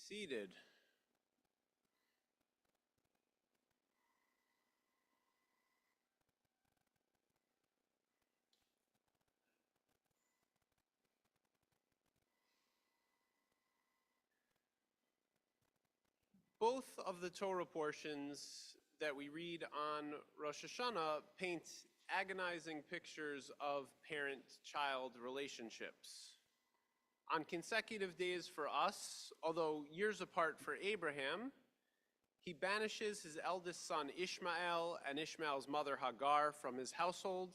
Seated. Both of the Torah portions that we read on Rosh Hashanah paint agonizing pictures of parent-child relationships. On consecutive days for us, although years apart for Abraham, he banishes his eldest son Ishmael and Ishmael's mother Hagar from his household.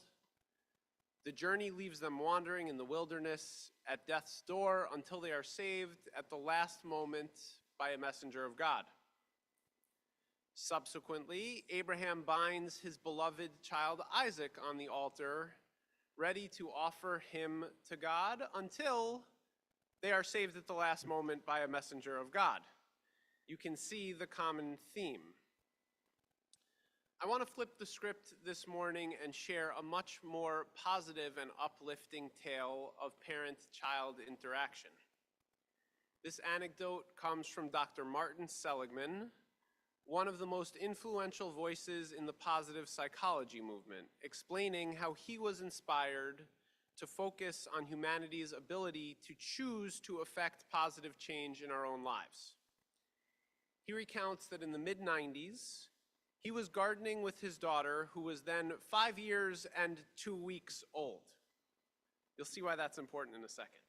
The journey leaves them wandering in the wilderness at death's door until they are saved at the last moment by a messenger of God. Subsequently, Abraham binds his beloved child Isaac on the altar, ready to offer him to God until they are saved at the last moment by a messenger of God. You can see the common theme. I want to flip the script this morning and share a much more positive and uplifting tale of parent-child interaction. This anecdote comes from Dr. Martin Seligman, one of the most influential voices in the positive psychology movement, explaining how he was inspired to focus on humanity's ability to choose to affect positive change in our own lives. He recounts that in the mid-90s, he was gardening with his daughter, who was then 5 years and 2 weeks old. You'll see why that's important in a second.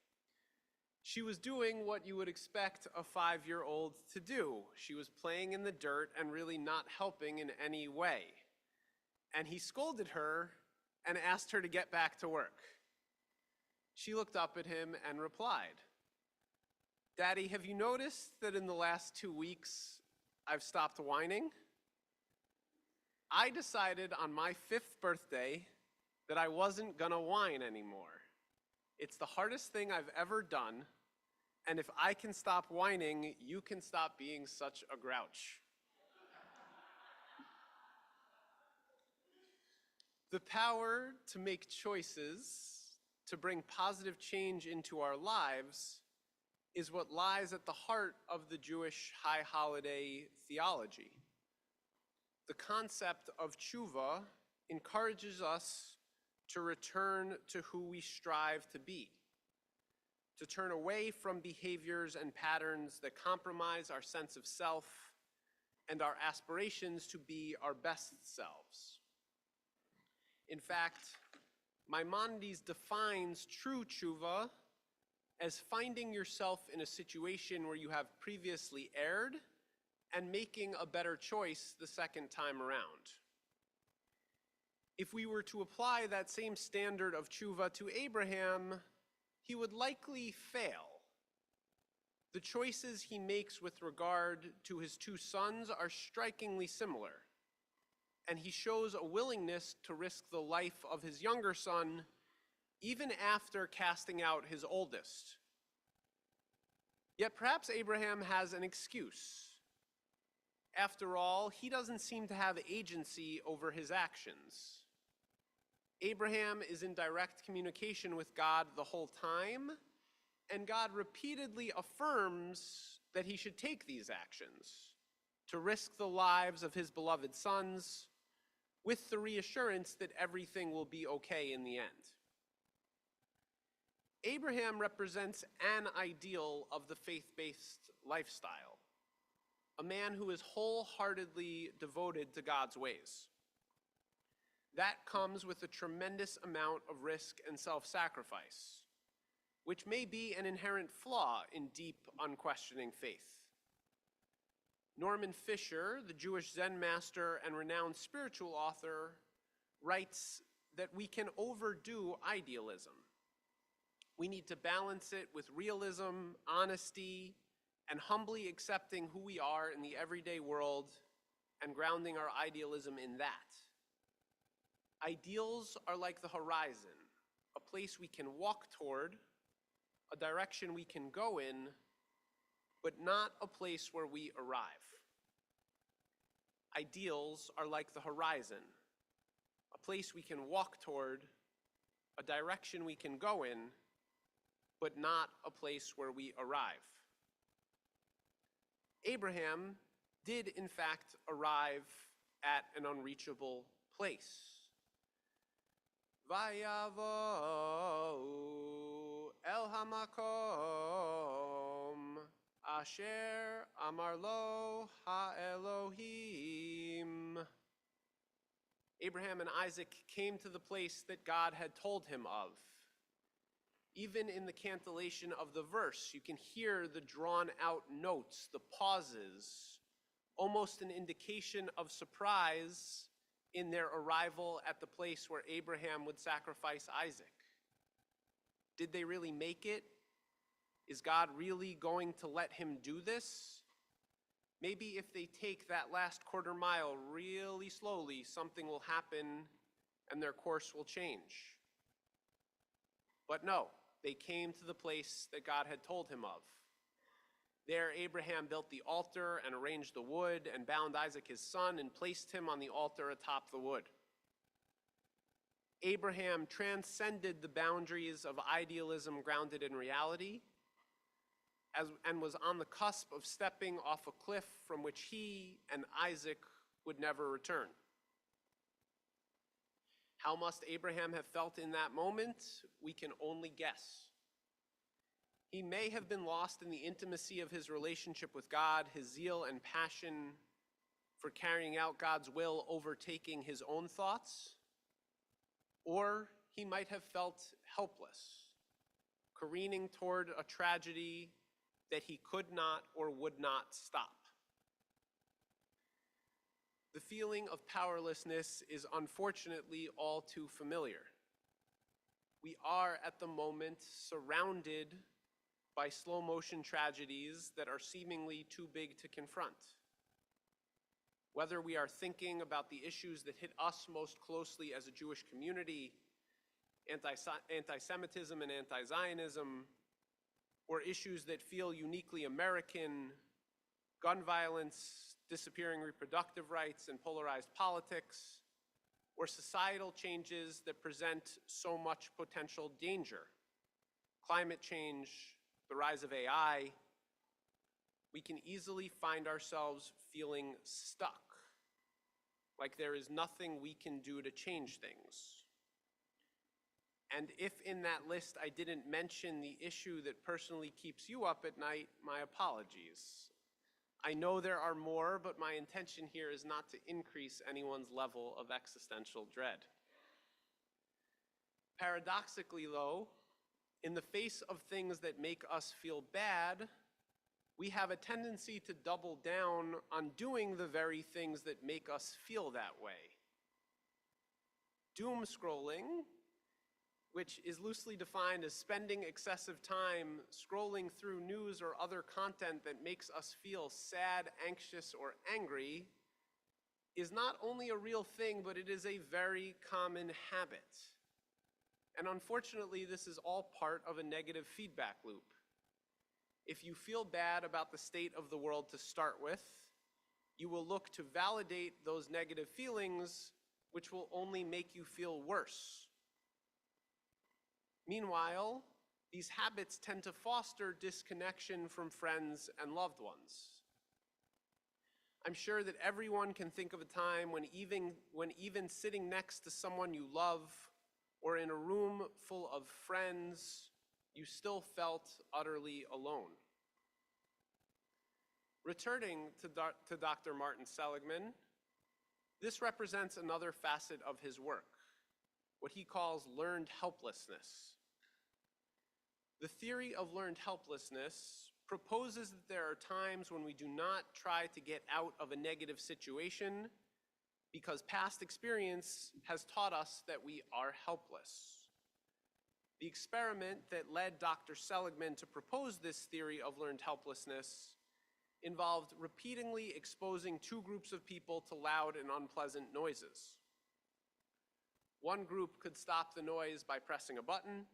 She was doing what you would expect a 5-year-old to do. She was playing in the dirt and really not helping in any way. And he scolded her and asked her to get back to work. She looked up at him and replied, "Daddy, have you noticed that in the last 2 weeks, I've stopped whining? I decided on my 5th birthday that I wasn't gonna whine anymore. It's the hardest thing I've ever done, and if I can stop whining, you can stop being such a grouch." The power to make choices, to bring positive change into our lives, is what lies at the heart of the Jewish high holiday theology. The concept of tshuva encourages us to return to who we strive to be, to turn away from behaviors and patterns that compromise our sense of self and our aspirations to be our best selves. In fact, Maimonides defines true tshuva as finding yourself in a situation where you have previously erred and making a better choice the second time around. If we were to apply that same standard of tshuva to Abraham, he would likely fail. The choices he makes with regard to his 2 sons are strikingly similar, and he shows a willingness to risk the life of his younger son even after casting out his oldest. Yet perhaps Abraham has an excuse. After all, he doesn't seem to have agency over his actions. Abraham is in direct communication with God the whole time, and God repeatedly affirms that he should take these actions to risk the lives of his beloved sons with the reassurance that everything will be okay in the end. Abraham represents an ideal of the faith-based lifestyle, a man who is wholeheartedly devoted to God's ways. That comes with a tremendous amount of risk and self-sacrifice, which may be an inherent flaw in deep, unquestioning faith. Norman Fisher, the Jewish Zen master and renowned spiritual author, writes that we can overdo idealism. We need to balance it with realism, honesty, and humbly accepting who we are in the everyday world and grounding our idealism in that. Ideals are like the horizon, a place we can walk toward, a direction we can go in, but not a place where we arrive. Ideals are like the horizon, a place we can walk toward, a direction we can go in, but not a place where we arrive. Abraham did in fact arrive at an unreachable place. Vayavo el hamakom asher amar lo ha'Elohim. Abraham and Isaac came to the place that God had told him of. Even in the cantillation of the verse, you can hear the drawn out notes, the pauses, almost an indication of surprise in their arrival at the place where Abraham would sacrifice Isaac. Did they really make it? Is God really going to let him do this? Maybe if they take that last quarter mile really slowly, something will happen and their course will change. But no, they came to the place that God had told him of. There, Abraham built the altar and arranged the wood and bound Isaac his son and placed him on the altar atop the wood. Abraham transcended the boundaries of idealism grounded in reality and was on the cusp of stepping off a cliff from which he and Isaac would never return. How must Abraham have felt in that moment? We can only guess. He may have been lost in the intimacy of his relationship with God, his zeal and passion for carrying out God's will overtaking his own thoughts, or he might have felt helpless, careening toward a tragedy that he could not or would not stop. The feeling of powerlessness is unfortunately all too familiar. We are at the moment surrounded by slow motion tragedies that are seemingly too big to confront. Whether we are thinking about the issues that hit us most closely as a Jewish community, anti-Semitism and anti-Zionism, or issues that feel uniquely American, gun violence, disappearing reproductive rights, and polarized politics, or societal changes that present so much potential danger, climate change, the rise of AI, we can easily find ourselves feeling stuck, like there is nothing we can do to change things. And if in that list I didn't mention the issue that personally keeps you up at night, my apologies. I know there are more, but my intention here is not to increase anyone's level of existential dread. Paradoxically, though, in the face of things that make us feel bad, we have a tendency to double down on doing the very things that make us feel that way. Doom scrolling, which is loosely defined as spending excessive time scrolling through news or other content that makes us feel sad, anxious, or angry, is not only a real thing, but it is a very common habit. And unfortunately, this is all part of a negative feedback loop. If you feel bad about the state of the world to start with, you will look to validate those negative feelings, which will only make you feel worse. Meanwhile, these habits tend to foster disconnection from friends and loved ones. I'm sure that everyone can think of a time when even sitting next to someone you love or in a room full of friends, you still felt utterly alone. Returning to Dr. Martin Seligman, this represents another facet of his work, what he calls learned helplessness. The theory of learned helplessness proposes that there are times when we do not try to get out of a negative situation because past experience has taught us that we are helpless. The experiment that led Dr. Seligman to propose this theory of learned helplessness involved repeatedly exposing two groups of people to loud and unpleasant noises. One group could stop the noise by pressing a button.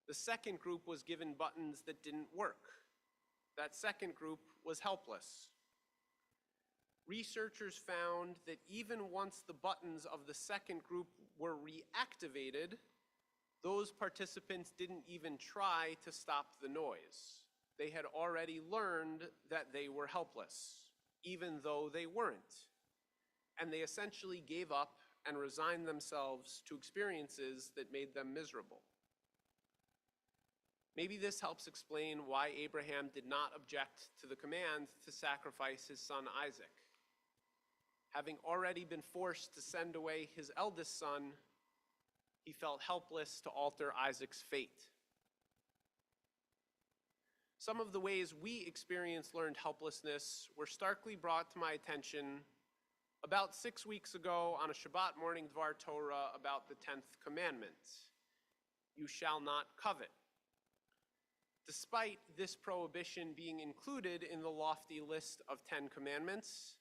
The second group was given buttons that didn't work. That second group was helpless. Researchers found that even once the buttons of the second group were reactivated, those participants didn't even try to stop the noise. They had already learned that they were helpless, even though they weren't. And they essentially gave up and resigned themselves to experiences that made them miserable. Maybe this helps explain why Abraham did not object to the command to sacrifice his son Isaac. Having already been forced to send away his eldest son, he felt helpless to alter Isaac's fate. Some of the ways we experience learned helplessness were starkly brought to my attention about 6 weeks ago on a Shabbat morning Dvar Torah about the 10th commandment, you shall not covet. Despite this prohibition being included in the lofty list of 10 commandments,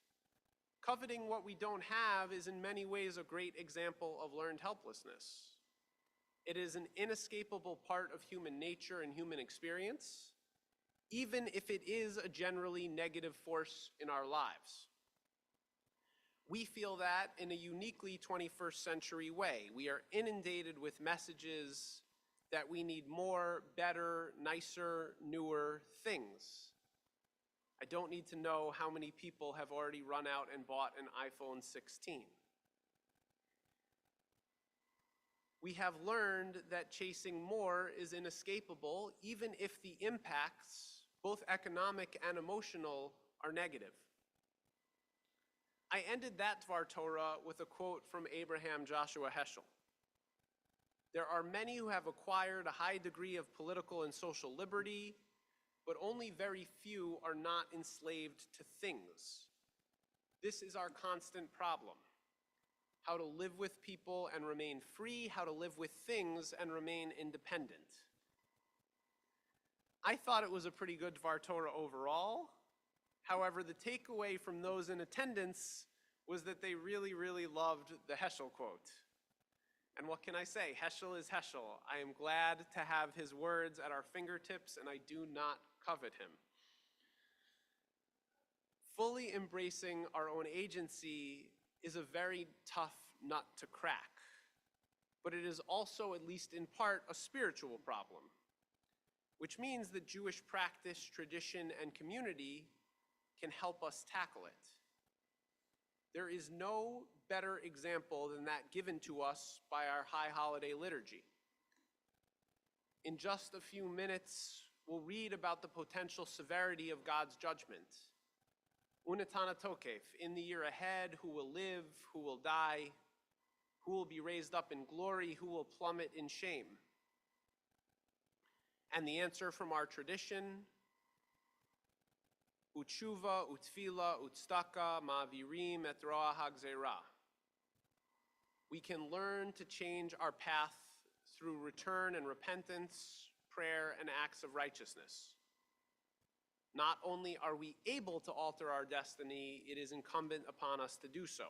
coveting what we don't have is in many ways a great example of learned helplessness. It is an inescapable part of human nature and human experience, even if it is a generally negative force in our lives. We feel that in a uniquely 21st century way. We are inundated with messages that we need more, better, nicer, newer things. I don't need to know how many people have already run out and bought an iPhone 16. We have learned that chasing more is inescapable, even if the impacts, both economic and emotional, are negative. I ended that Dvar Torah with a quote from Abraham Joshua Heschel. There are many who have acquired a high degree of political and social liberty, but only very few are not enslaved to things. This is our constant problem. How to live with people and remain free, how to live with things and remain independent. I thought it was a pretty good Dvar Torah overall. However, the takeaway from those in attendance was that they really, really loved the Heschel quote. And what can I say? Heschel is Heschel. I am glad to have his words at our fingertips, and I do not covet him. Fully embracing our own agency is a very tough nut to crack, but it is also, at least in part, a spiritual problem, which means that Jewish practice, tradition, and community can help us tackle it. There is no better example than that given to us by our high holiday liturgy. In just a few minutes, we'll read about the potential severity of God's judgment. Unetana tokef, in the year ahead, who will live, who will die, who will be raised up in glory, who will plummet in shame. And the answer from our tradition, Utshuva, utfila, utstaka, ma'avirim et roa hagzera. We can learn to change our path through return and repentance, prayer, and acts of righteousness. Not only are we able to alter our destiny, it is incumbent upon us to do so.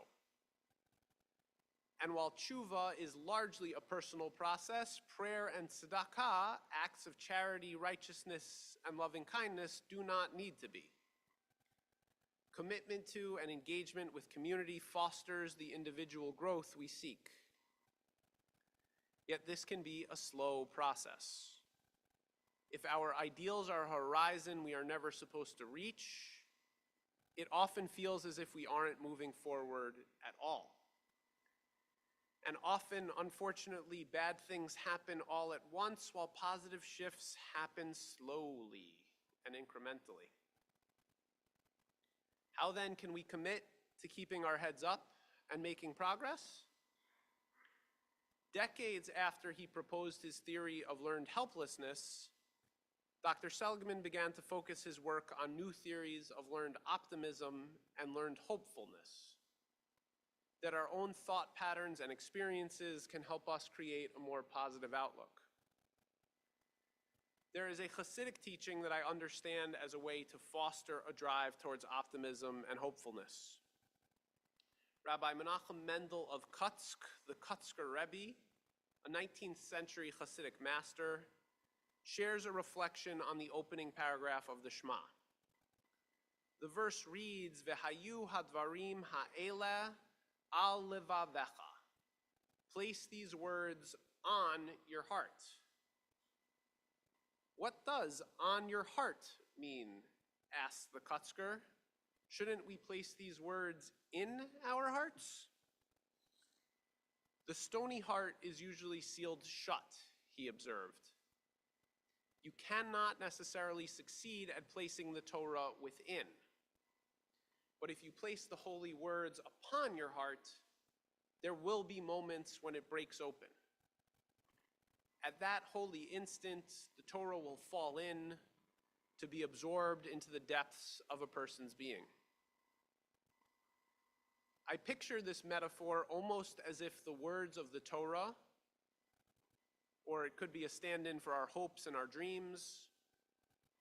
And while tshuva is largely a personal process, prayer and tzedakah, acts of charity, righteousness, and loving kindness, do not need to be. Commitment to and engagement with community fosters the individual growth we seek. Yet this can be a slow process. If our ideals are a horizon we are never supposed to reach, it often feels as if we aren't moving forward at all. And often, unfortunately, bad things happen all at once, while positive shifts happen slowly and incrementally. How then can we commit to keeping our heads up and making progress? Decades after he proposed his theory of learned helplessness, Dr. Seligman began to focus his work on new theories of learned optimism and learned hopefulness, that our own thought patterns and experiences can help us create a more positive outlook. There is a Hasidic teaching that I understand as a way to foster a drive towards optimism and hopefulness. Rabbi Menachem Mendel of Kutsk, the Kutzker Rebbe, a 19th century Hasidic master, shares a reflection on the opening paragraph of the Shema. The verse reads, V'hayu hadvarim ha'ele al levavecha. Place these words on your heart. What does on your heart mean? Asked the Kutzker. Shouldn't we place these words in our hearts? The stony heart is usually sealed shut, he observed. You cannot necessarily succeed at placing the Torah within. But if you place the holy words upon your heart, there will be moments when it breaks open. At that holy instant, the Torah will fall in to be absorbed into the depths of a person's being. I picture this metaphor almost as if the words of the Torah, or it could be a stand-in for our hopes and our dreams,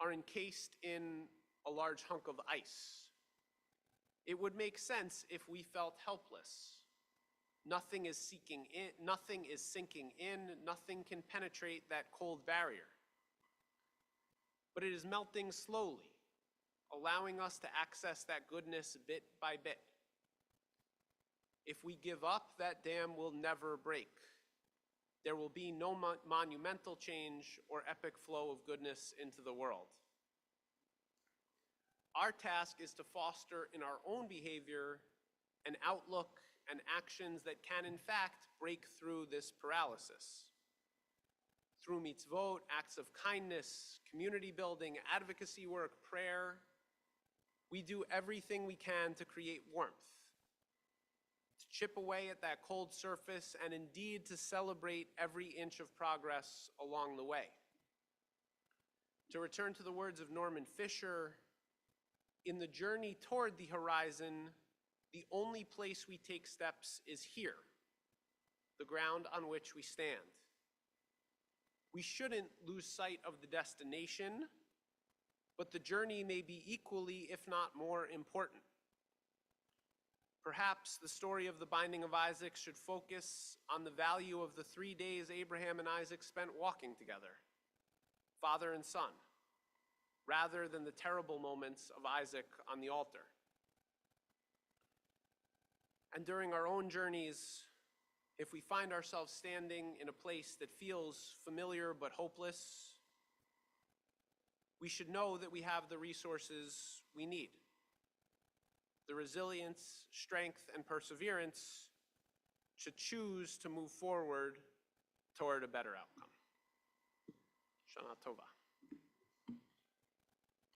are encased in a large hunk of ice. It would make sense if we felt helpless. Nothing is sinking in, nothing can penetrate that cold barrier. But it is melting slowly, allowing us to access that goodness bit by bit. If we give up, that dam will never break. There will be no monumental change or epic flow of goodness into the world. Our task is to foster in our own behavior an outlook and actions that can, in fact, break through this paralysis. Through mitzvot, acts of kindness, community building, advocacy work, prayer, we do everything we can to create warmth, to chip away at that cold surface, and indeed to celebrate every inch of progress along the way. To return to the words of Norman Fisher, in the journey toward the horizon, the only place we take steps is here, the ground on which we stand. We shouldn't lose sight of the destination, but the journey may be equally, if not more, important. Perhaps the story of the binding of Isaac should focus on the value of the 3 days Abraham and Isaac spent walking together, father and son, rather than the terrible moments of Isaac on the altar. And during our own journeys, if we find ourselves standing in a place that feels familiar but hopeless, we should know that we have the resources we need, the resilience, strength, and perseverance to choose to move forward toward a better outcome. Shana Tova.